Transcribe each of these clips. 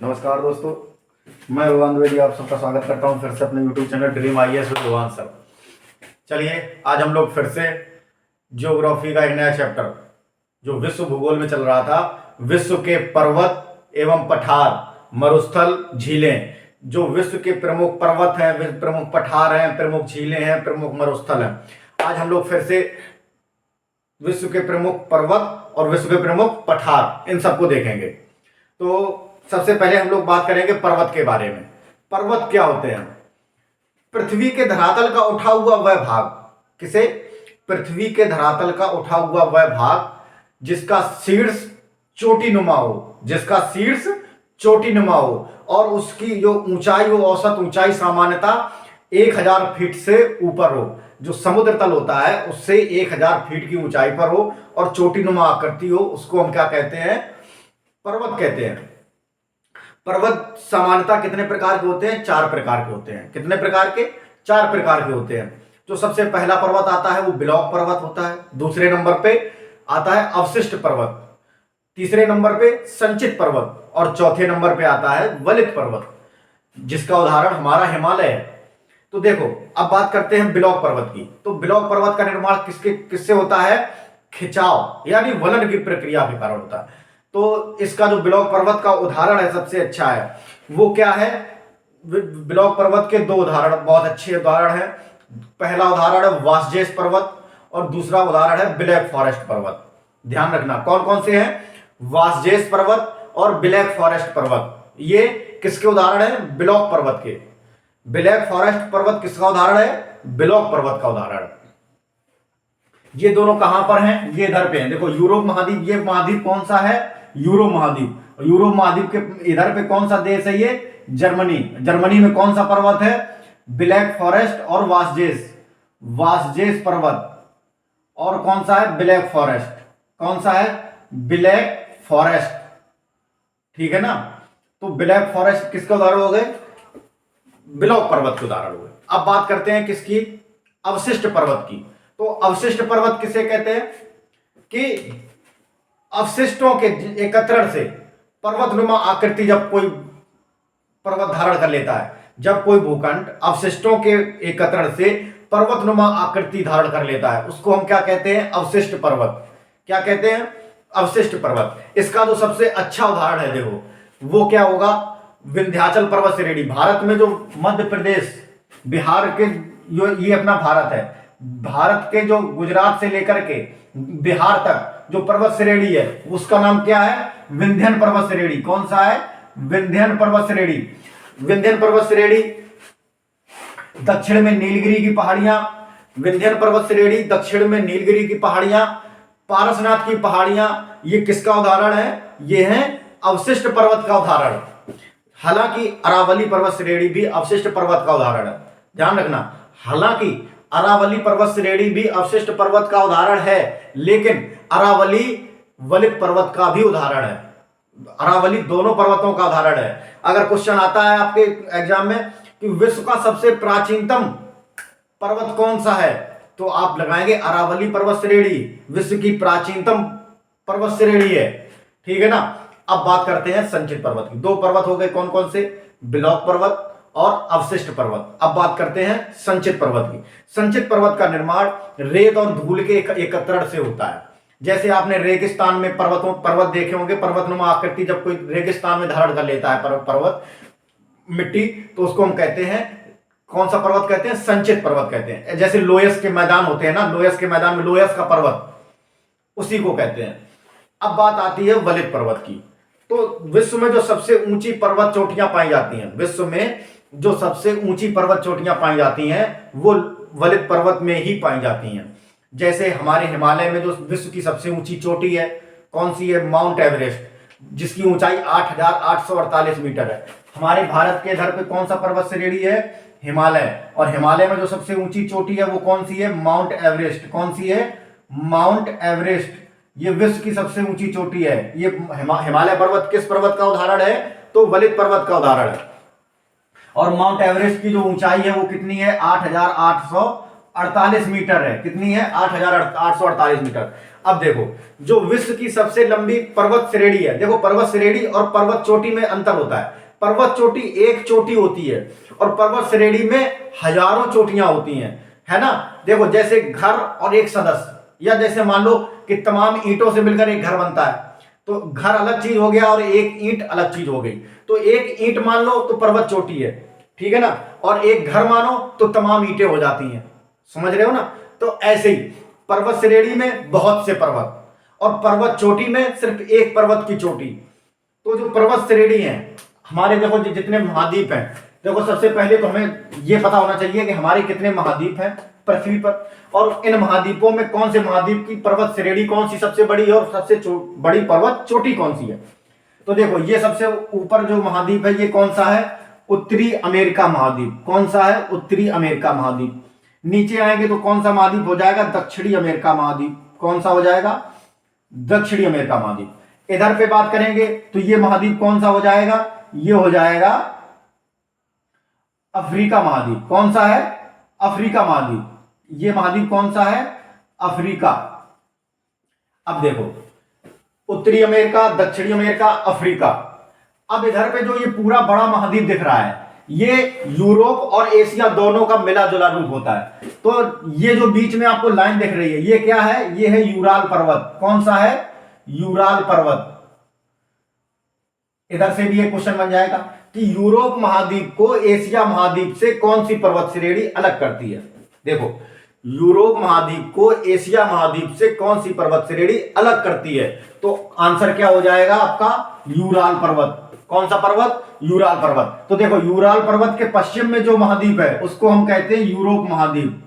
नमस्कार दोस्तों, मैं रोहन द्विवेदी आप सबका स्वागत करता हूं फिर से अपने YouTube channel dream IAS with Rohan sir. चलिए आज हम लोग फिर से ज्योग्राफी का एक नया चैप्टर जो विश्व भूगोल में चल रहा था, विश्व के पर्वत एवं पठार, मरुस्थल, झीलें, जो विश्व के प्रमुख पर्वत हैं, प्रमुख पठार हैं, प्रमुख झीलें हैं, प्रमुख मरुस्थल हैं। आज हम लोग फिर से विश्व के प्रमुख पर्वत और विश्व के प्रमुख पठार इन सबको देखेंगे। तो सबसे पहले हम लोग बात करेंगे पर्वत के बारे में। पर्वत क्या होते हैं? पृथ्वी के धरातल का उठा हुआ वह भाग, किसे? पृथ्वी के धरातल का उठा हुआ वह भाग जिसका शीर्ष चोटीनुमा हो, जिसका शीर्ष चोटीनुमा हो और उसकी जो ऊंचाई हो, औसत ऊंचाई सामान्यतः 1000 फीट से ऊपर हो। जो समुद्र तल होता है उससे 1000 फीट की ऊंचाई पर हो और चोटीनुमा आकृति हो, उसको हम क्या कहते हैं? पर्वत कहते हैं। पर्वत सामान्यतः कितने प्रकार के होते हैं? 4 प्रकार के होते हैं। कितने प्रकार के? 4 प्रकार के होते हैं। जो सबसे पहला पर्वत आता है वो बिलौक पर्वत होता है। दूसरे नंबर पे आता है अवशिष्ट पर्वत, तीसरे नंबर पे संचित पर्वत और चौथे नंबर पे आता है वलित पर्वत, जिसका उदाहरण हमारा हिमालय है। तो देखो, अब बात करते हैं बिलौक पर्वत की। तो बिलौक पर्वत का निर्माण किससे होता है? खिंचाव यानी वलन की प्रक्रिया के कारण होता है। तो इसका जो बिलौक पर्वत का उदाहरण है सबसे अच्छा है, वो क्या है? बिलौक पर्वत के 2 उदाहरण बहुत अच्छे उदाहरण हैं। पहला उदाहरण है वासजेस पर्वत और दूसरा उदाहरण है ब्लैक फॉरेस्ट पर्वत। ध्यान रखना कौन कौन से हैं? वासजेस पर्वत और ब्लैक फॉरेस्ट पर्वत। ये किसके उदाहरण है? बिलौक पर्वत के। ब्लैक फॉरेस्ट पर्वत किसका उदाहरण है? बिलौक पर्वत का उदाहरण। ये दोनों कहां पर हैं? ये इधर पे हैं। देखो यूरोप महाद्वीप, ये महाद्वीप कौन सा है? यूरोप महाद्वीप। यूरोप महाद्वीप के इधर पे कौन सा देश है? ये जर्मनी। जर्मनी में कौन सा पर्वत है? ब्लैक फॉरेस्ट और वासजेस, वासजेस पर्वत। और कौन सा है? Black forest. कौन सा है? Black forest. ठीक है ना? तो ब्लैक फॉरेस्ट किसका उदाहरण हो गए? बिलौक पर्वत के उदाहरण हुए। अब बात करते हैं किसकी? अवशिष्ट पर्वत की। तो अवशिष्ट पर्वत किसे कहते हैं? कि अवशिष्टों के एकत्रण से पर्वतनुमा आकृति जब कोई पर्वत धारण कर लेता है, जब कोई भूखंड अवशिष्टों के एकत्रण से पर्वतनुमा आकृति धारण कर लेता है, उसको हम क्या कहते हैं? अवशिष्ट पर्वत। क्या कहते हैं? अवशिष्ट पर्वत। इसका जो सबसे अच्छा उदाहरण है देखो, वो क्या होगा? विंध्याचल पर्वत श्रेणी। भारत में जो मध्य प्रदेश, बिहार के, ये अपना भारत है, भारत के जो गुजरात से लेकर के बिहार तक जो पर्वत श्रेणी है उसका नाम क्या है? विंध्यन पर्वत श्रेणी। कौन सा है? विंध्यन पर्वत श्रेणी। विंध्यन पर्वत श्रेणी दक्षिण में नीलगिरी की पहाड़ियां, विंध्यन पर्वत श्रेणी दक्षिण में नीलगिरी की पहाड़ियां, पारसनाथ की पहाड़ियां, ये किसका उदाहरण है? ये है अवशिष्ट पर्वत का उदाहरण। हालांकि अरावली पर्वत श्रेणी भी अवशिष्ट पर्वत का उदाहरण है। ध्यान रखना, हालांकि अरावली पर्वत श्रेणी भी अवशिष्ट पर्वत का उदाहरण है, लेकिन अरावली वलित पर्वत का भी उदाहरण है। अरावली दोनों पर्वतों का उदाहरण है। अगर क्वेश्चन आता है आपके एग्जाम में कि विश्व का सबसे प्राचीनतम पर्वत कौन सा है, तो आप लगाएंगे अरावली पर्वत श्रेणी विश्व की प्राचीनतम पर्वत श्रेणी है। ठीक है ना? अब बात करते हैं संचित पर्वत की। 2 पर्वत हो गए, कौन कौन से? बिलौक पर्वत और अवशिष्ट पर्वत। अब बात करते हैं संचित पर्वत की। संचित पर्वत का निर्माण रेत और धूल के एकत्रण से होता है। जैसे आपने रेगिस्तान में पर्वत देखे होंगे, पर्वतनुमा आकृति जब कोई रेगिस्तान में धारण कर लेता है पर्वत मिट्टी, तो उसको हम कहते हैं, कौन सा पर्वत कहते हैं? संचित पर्वत कहते हैं। जैसे लोयस के मैदान होते हैं ना, लोयस के मैदान में लोयस का पर्वत, उसी को कहते हैं। अब बात आती है वलित पर्वत की। तो विश्व में जो सबसे ऊंची पर्वत चोटियां पाई जाती हैं, विश्व में जो सबसे ऊंची पर्वत चोटियां पाई जाती हैं वो वलित पर्वत में ही पाई जाती हैं। जैसे हमारे हिमालय में जो विश्व की सबसे ऊंची चोटी है, कौन सी है? माउंट एवरेस्ट, जिसकी ऊंचाई 8848 मीटर है। हमारे भारत के इधर पे कौन सा पर्वत श्रेणी है? हिमालय। और हिमालय में जो सबसे ऊंची चोटी है वो कौन सी है? Mount Everest. कौन सी है? Mount Everest. ये विश्व की सबसे ऊंची चोटी है। ये हिमालय पर्वत किस पर्वत का उदाहरण है? तो वलित पर्वत का उदाहरण है। और माउंट एवरेस्ट की जो ऊंचाई है वो कितनी है? 8848 मीटर है। कितनी है? 8848 मीटर। अब देखो, जो विश्व की सबसे लंबी पर्वत श्रेणी है, देखो पर्वत श्रेणी और पर्वत चोटी में अंतर होता है। पर्वत चोटी एक चोटी होती है और पर्वत श्रेणी में हजारों चोटियां होती हैं, है ना। देखो जैसे घर और एक सदस्य, या जैसे मान लो कि तमाम ईंटों से मिलकर एक घर बनता है, तो घर अलग चीज हो गया और एक ईंट अलग चीज हो गई। तो एक ईंट मान लो तो पर्वत चोटी है, ठीक है ना, और एक घर मानो तो तमाम ईंटें हो जाती हैं, समझ रहे हो ना। तो ऐसे ही पर्वत श्रेणी में बहुत से पर्वत और पर्वत चोटी में सिर्फ एक पर्वत की चोटी। तो जो पर्वत श्रेणी है हमारे, देखो जितने महाद्वीप हैं, देखो सबसे पहले तो हमें यह पता होना चाहिए कि हमारे कितने महाद्वीप हैं पृथ्वी पर, और इन महाद्वीपों में कौन से महाद्वीप की पर्वत श्रेणी कौन सी सबसे बड़ी है और सबसे बड़ी पर्वत चोटी कौन सी है। तो देखो ये सबसे ऊपर जो महाद्वीप है ये कौन सा है, उत्तरी अमेरिका महाद्वीप। कौन सा है, उत्तरी अमेरिका महाद्वीप। नीचे आएंगे तो कौन सा महाद्वीप हो जाएगा, दक्षिणी अमेरिका महाद्वीप। कौन सा हो जाएगा, दक्षिणी अमेरिका महाद्वीप। इधर पे बात करेंगे तो ये महाद्वीप कौन सा हो जाएगा, ये हो जाएगा अफ्रीका महाद्वीप। कौन सा है, अफ्रीका महाद्वीप। ये महाद्वीप कौन सा है, अफ्रीका। अब देखो उत्तरी अमेरिका, दक्षिणी अमेरिका, अफ्रीका। अब इधर पे जो ये पूरा बड़ा महाद्वीप दिख रहा है ये यूरोप और एशिया दोनों का मिला जुला रूप होता है। तो ये जो बीच में आपको लाइन दिख रही है ये क्या है, ये है यूराल पर्वत। कौन सा है, यूराल पर्वत। इधर से भी एक क्वेश्चन बन जाएगा कि यूरोप महाद्वीप को एशिया महाद्वीप से कौन सी पर्वत श्रेणी अलग करती है। देखो यूरोप महाद्वीप को एशिया महाद्वीप से कौन सी पर्वत श्रेणी अलग करती है, तो आंसर क्या हो जाएगा आपका, यूराल पर्वत। कौन सा पर्वत, यूराल पर्वत। तो देखो यूराल पर्वत के पश्चिम में जो महाद्वीप है उसको हम कहते हैं यूरोप महाद्वीप,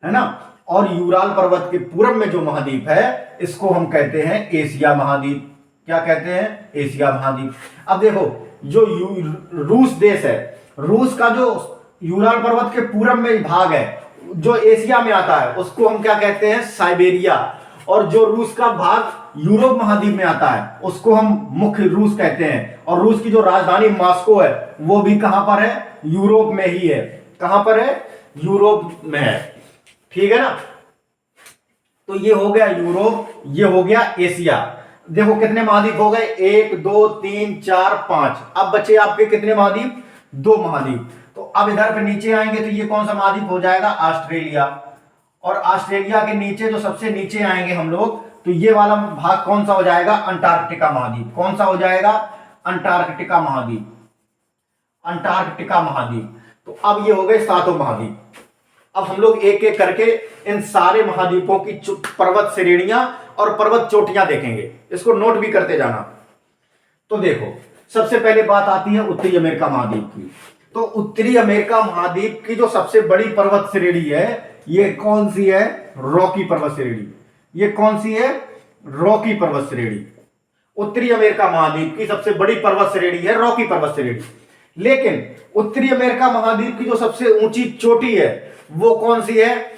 है ना, और यूराल पर्वत के पूर्व में जो महाद्वीप है इसको हम कहते हैं एशिया महाद्वीप। क्या कहते हैं, एशिया महाद्वीप। अब देखो जो रूस देश है, रूस का जो यूराल पर्वत के पूर्व में भाग है जो एशिया में आता है उसको हम क्या कहते हैं, साइबेरिया। और जो रूस का भाग यूरोप महाद्वीप में आता है उसको हम मुख्य रूस कहते हैं। और रूस की जो राजधानी मॉस्को है वो भी कहां पर है, यूरोप में ही है। कहां पर है, यूरोप में है, ठीक है ना। तो ये हो गया यूरोप, ये हो गया एशिया। देखो कितने महाद्वीप हो गए, 1 2 3 4 5। अब बचे आपके कितने महाद्वीप, 2 महाद्वीप। तो अब इधर पे नीचे आएंगे तो ये कौन सा महाद्वीप हो जाएगा, ऑस्ट्रेलिया। और ऑस्ट्रेलिया के नीचे जो सबसे नीचे आएंगे हम लोग तो ये वाला भाग कौन सा हो जाएगा, अंटार्कटिका महाद्वीप। कौन सा हो जाएगा, अंटार्कटिका महाद्वीप। अंटार्कटिका महाद्वीप। तो अब ये हो गए 7 महाद्वीप। अब हम लोग एक एक करके इन सारे महाद्वीपों की पर्वत श्रेणियां और पर्वत चोटियां देखेंगे, इसको नोट भी करते जाना। तो देखो सबसे पहले बात आती है उत्तरी अमेरिका महाद्वीप की। तो उत्तरी अमेरिका महाद्वीप की जो सबसे बड़ी पर्वत श्रेणी है ये कौन सी है, रॉकी पर्वत श्रेणी। ये कौन सी है, रॉकी पर्वत श्रेणी। उत्तरी अमेरिका महाद्वीप की सबसे बड़ी पर्वत श्रेणी है रॉकी पर्वत श्रेणी। लेकिन उत्तरी अमेरिका महाद्वीप की जो सबसे ऊंची चोटी है वो कौन सी है,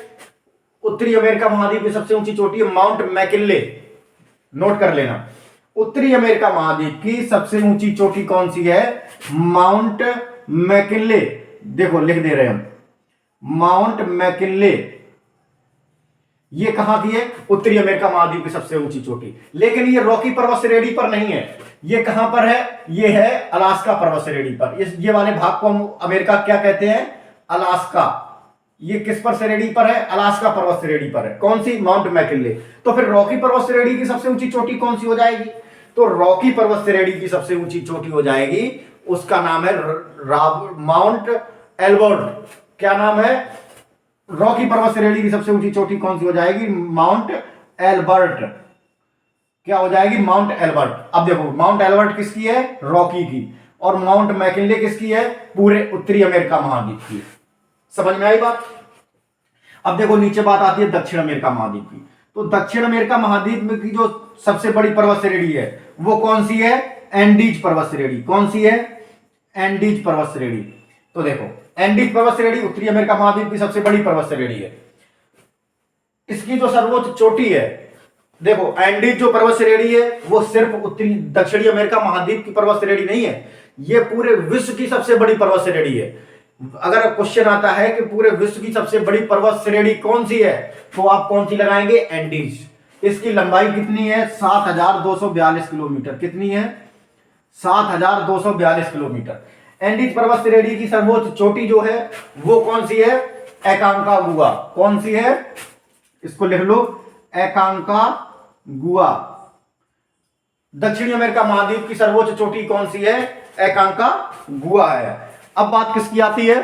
उत्तरी अमेरिका महाद्वीप की सबसे ऊंची चोटी है माउंट मैकिनले। नोट कर लेना, उत्तरी अमेरिका महाद्वीप की सबसे ऊंची चोटी कौन सी है, माउंट मैकिनले। देखो लिख दे रहे हैं हम, माउंट मैकिनले। ये कहां की है, उत्तरी अमेरिका महाद्वीप की सबसे ऊंची चोटी। लेकिन ये रॉकी पर्वत श्रेणी पर नहीं है, ये कहां पर है, ये है अलास्का पर्वत श्रेणी पर। ये वाले भाग को हम अमेरिका क्या कहते हैं, अलास्का। ये किस पर श्रेणी पर है, अलास्का पर्वत श्रेणी पर है। कौन सी, माउंट मैकिनले। तो फिर रॉकी पर्वत श्रेणी की सबसे ऊंची चोटी कौन सी हो जाएगी, तो रॉकी पर्वत श्रेणी की सबसे ऊंची चोटी हो जाएगी, उसका नाम है माउंट एल्बर्ट। क्या नाम है, रॉकी पर्वत श्रेणी की सबसे ऊंची चोटी कौन सी हो जाएगी, माउंट एल्बर्ट। क्या हो जाएगी, माउंट एल्बर्ट। अब देखो माउंट एल्बर्ट किसकी है, रॉकी की, और माउंट मैकिनले किसकी है, पूरे उत्तरी अमेरिका महाद्वीप की। समझ में आई बात। अब देखो नीचे बात आती है दक्षिण अमेरिका महाद्वीप की। तो दक्षिण अमेरिका महाद्वीप में की जो सबसे बड़ी पर्वत श्रेणी है वो कौन सी है, एंडीज पर्वत श्रेणी। कौन सी है, एंडीज पर्वत श्रेणी। तो देखो एंडीज पर्वत श्रेणी उत्तरी अमेरिका महाद्वीप की सबसे बड़ी पर्वत श्रेणी है। इसकी जो सर्वोच्च चोटी है, देखो एंडीज जो पर्वत श्रेणी है वो सिर्फ उत्तरी दक्षिणी अमेरिका महाद्वीप की पर्वत श्रेणी नहीं है, ये पूरे विश्व की सबसे बड़ी पर्वत श्रेणी है। अगर क्वेश्चन आता है कि पूरे विश्व की सबसे बड़ी पर्वत श्रेणी कौन सी है तो आप कौन सी लगाएंगे, एंडीज। इसकी लंबाई कितनी है? 7,242 किलोमीटर। कितनी है? 7,242 किलोमीटर। एंडीज पर्वत श्रेणी की सर्वोच्च चोटी जो है वो कौन सी है? एकांकागुआ। कौन सी है? इसको लिख लो, एकांकागुआ। दक्षिणी अमेरिका महाद्वीप की सर्वोच्च चोटी कौन सी है? एकांकागुआ है। अब बात किसकी आती है?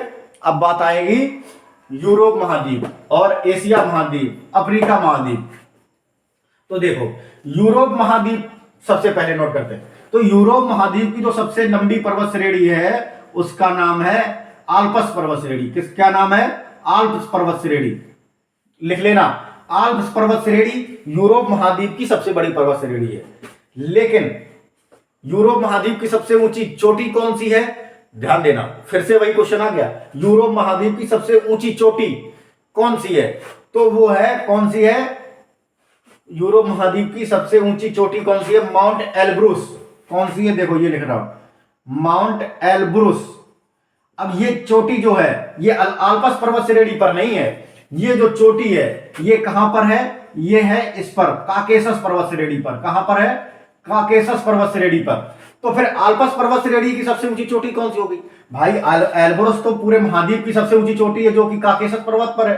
अब बात आएगी यूरोप महाद्वीप और एशिया महाद्वीप, अफ्रीका महाद्वीप। तो देखो, यूरोप महाद्वीप सबसे पहले नोट करते हैं। तो यूरोप महाद्वीप की जो सबसे लंबी पर्वत श्रेणी है उसका नाम है आल्प्स पर्वत श्रेणी। क्या नाम है? आल्प्स पर्वत श्रेणी। लिख लेना, आल्प्स पर्वत श्रेणी यूरोप महाद्वीप की सबसे बड़ी पर्वत श्रेणी है। लेकिन यूरोप महाद्वीप की सबसे ऊंची चोटी कौन सी है? ध्यान देना, फिर से वही क्वेश्चन आ गया, यूरोप महाद्वीप की सबसे ऊंची चोटी कौन सी है? तो वो है, कौन सी है? यूरोप महाद्वीप की सबसे ऊंची चोटी कौन सी है? Mount Elbrus. कौन सी है? देखो ये लिख रहा हूं, माउंट एल्ब्रुस। अब ये चोटी जो है ये आल्प्स पर्वत श्रेणी पर नहीं है, ये जो चोटी है ये कहां पर है? ये है इस पर, काकेशस पर्वत श्रेणी पर। कहां पर है? काकेशस पर्वत श्रेणी पर। तो फिर आल्प्स पर्वत श्रेणी की सबसे ऊंची चोटी कौन सी होगी? भाई एल्ब्रुस तो पूरे महाद्वीप की सबसे ऊंची चोटी है जो कि काकेशस पर्वत पर है।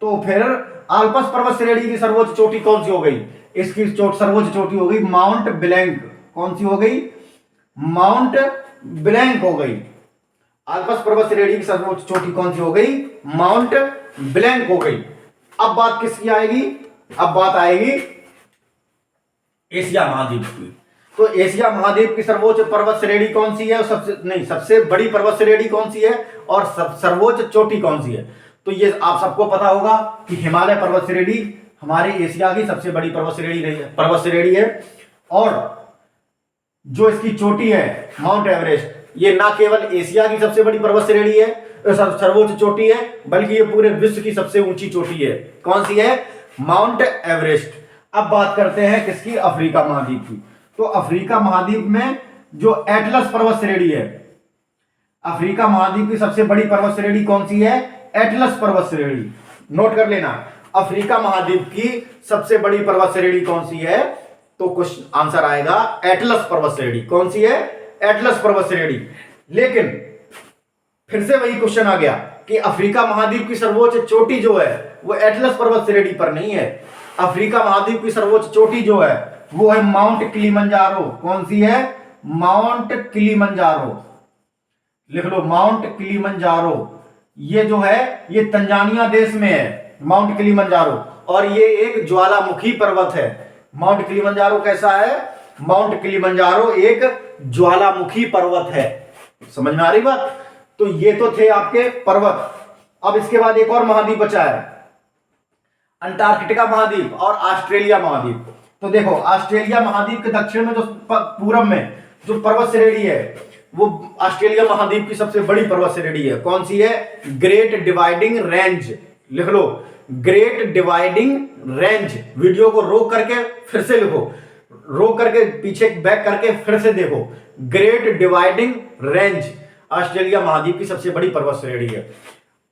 तो फिर आल्प्स पर्वत श्रेणी की सर्वोच्च चोटी कौन सी हो गई? इसकी सर्वोच्च चोटी हो गई माउंट ब्लैंक। कौन सी हो गई? माउंट ब्लैंक हो गई। आल्प्स पर्वत श्रेणी की सर्वोच्च चोटी कौन सी हो गई? माउंट ब्लैंक हो गई। अब बात किसकी आएगी? अब बात आएगी एशिया महाद्वीप की। तो एशिया महाद्वीप की सर्वोच्च पर्वत श्रेणी कौन सी है? सबसे बड़ी पर्वत श्रेणी कौन सी है और सर्वोच्च चोटी कौन सी है? तो ये आप सबको पता होगा कि हिमालय पर्वत श्रेणी हमारे एशिया की सबसे बड़ी पर्वत श्रेणी है। और जो इसकी चोटी है माउंट एवरेस्ट, ये ना केवल एशिया की सबसे बड़ी पर्वत श्रेणी है, सर्वोच्च चोटी है, बल्कि ये पूरे विश्व की सबसे ऊंची चोटी है। कौन सी है? Mount Everest. अब बात करते हैं किसकी? अफ्रीका महाद्वीप की। तो अफ्रीका महाद्वीप में जो एटलस पर्वत श्रेणी है, अफ्रीका महाद्वीप की सबसे बड़ी पर्वत श्रेणी कौन सी है? एटलस पर्वत श्रेणी। नोट कर लेना, अफ्रीका महाद्वीप की सबसे बड़ी पर्वत श्रेणी कौन सी है? तो कुछ आंसर आएगा एटलस पर्वत श्रेणी। कौन सी है? एटलस पर्वत श्रेणी। लेकिन फिर से वही क्वेश्चन आ गया कि अफ्रीका महाद्वीप की सर्वोच्च चोटी जो है वो एटलस पर्वत श्रेणी पर नहीं है। अफ्रीका महाद्वीप की सर्वोच्च चोटी जो है वो है माउंट किलिमंजारो। कौन सी है? Mount Kilimanjaro. लिख लो, माउंट किलिमंजारो। ये जो है ये तंजानिया देश में है, माउंट किलिमंजारो। और ये एक ज्वालामुखी पर्वत है। माउंट किलिमंजारो कैसा है? माउंट किलिमंजारो एक ज्वालामुखी पर्वत है। समझ में आ रही बात? तो ये तो थे आपके पर्वत। अब इसके बाद एक और महाद्वीप बचा है, अंटार्कटिका महाद्वीप और ऑस्ट्रेलिया महाद्वीप। तो देखो, ऑस्ट्रेलिया महाद्वीप के दक्षिण में जो पूरब में जो पर्वत श्रेणी है वो ऑस्ट्रेलिया महाद्वीप की सबसे बड़ी पर्वत श्रेणी है। कौन सी है? Great dividing range. लिख लो, ग्रेट डिवाइडिंग रेंज। वीडियो को रोक करके फिर से लिखो, रोक करके पीछे बैक करके फिर से देखो। ग्रेट डिवाइडिंग रेंज ऑस्ट्रेलिया महाद्वीप की सबसे बड़ी पर्वत श्रेणी है।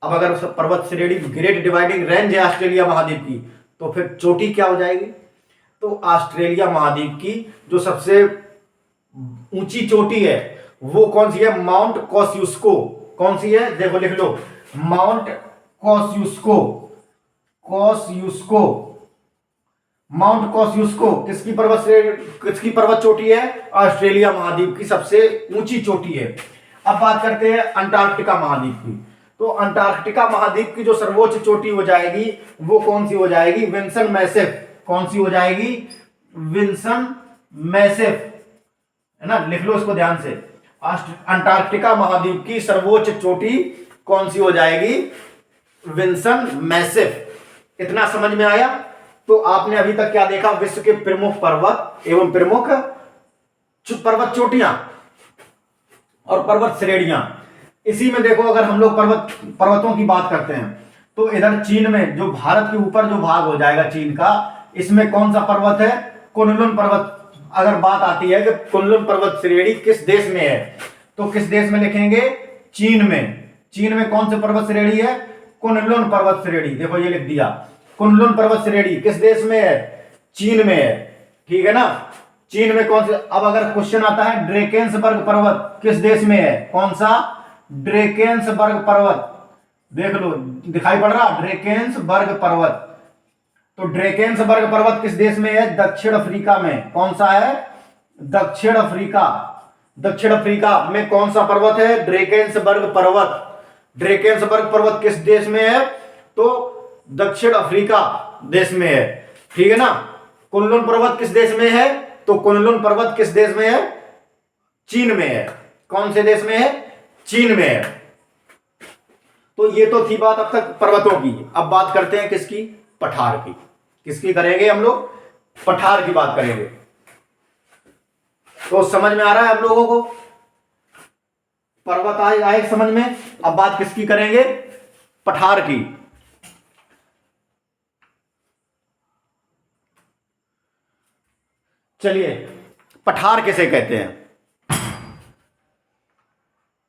अब अगर पर्वत श्रेणी ग्रेट डिवाइडिंग रेंज है ऑस्ट्रेलिया महाद्वीप की, तो फिर चोटी क्या हो जाएगी? तो ऑस्ट्रेलिया महाद्वीप की जो सबसे ऊंची चोटी है वो कौन सी है? माउंट कॉस्युस्को। कौन सी है? देखो लिख लो, माउंट कॉस्युस्को। कॉस्युस्को, माउंट कॉस्युस्को किसकी पर्वत चोटी है? ऑस्ट्रेलिया महाद्वीप की सबसे ऊंची चोटी है। अब बात करते हैं अंटार्कटिका महाद्वीप की। तो अंटार्कटिका महाद्वीप की जो सर्वोच्च चोटी हो जाएगी वो कौन सी हो जाएगी? Vinson Massif. कौन सी हो जाएगी? विंसन मैसिफ, है ना? लिख लो इसको ध्यान से, अंटार्कटिका महाद्वीप की सर्वोच्च चोटी कौन सी हो जाएगी? Vinson Massif. इतना समझ में आया? तो आपने अभी तक क्या देखा? विश्व के प्रमुख पर्वत एवं प्रमुख पर्वत चोटियां और पर्वत श्रेणियां। इसी में देखो, अगर हम लोग पर्वतों की बात करते हैं तो इधर चीन में जो भारत के ऊपर जो भाग हो जाएगा चीन का, इसमें कौन सा पर्वत है? कुनलुन पर्वत। अगर बात आती है कि कुनलुन पर्वत श्रेणी किस देश में है, तो किस देश में लिखेंगे? चीन में। चीन में कौन सी पर्वत श्रेणी है? कुनलुन पर्वत श्रेणी। देखो ये लिख दिया, कुनलुन पर्वत श्रेणी किस देश में है? चीन में है, ठीक है ना। चीन में कौन से, अब अगर क्वेश्चन आता है ड्रेकेंसबर्ग पर्वत किस देश में है, कौन सा, ड्रेकेंसबर्ग पर्वत, देख लो दिखाई पड़ रहा ड्रेकेंसबर्ग पर्वत। तो ड्रेकेंसबर्ग पर्वत किस देश में है, दक्षिण अफ्रीका में। कौन सा है, दक्षिण अफ्रीका। दक्षिण अफ्रीका में कौन सा पर्वत है, ड्रेकेंसबर्ग पर्वत। ड्रेकेंसबर्ग पर्वत किस देश में है, तो दक्षिण अफ्रीका देश में है, ठीक है ना। कुनलुन पर्वत किस देश में है, तो कुनलुन पर्वत किस देश में है, चीन में है। कौन से देश में है, चीन में है। तो ये तो थी बात अब तक पर्वतों की। अब बात करते हैं किसकी, पठार की। किसकी करेंगे हम लोग, पठार की बात करेंगे। तो समझ में आ रहा है आप लोगों को, पर्वत आए समझ में। अब बात किसकी करेंगे, पठार की। चलिए पठार किसे कहते हैं,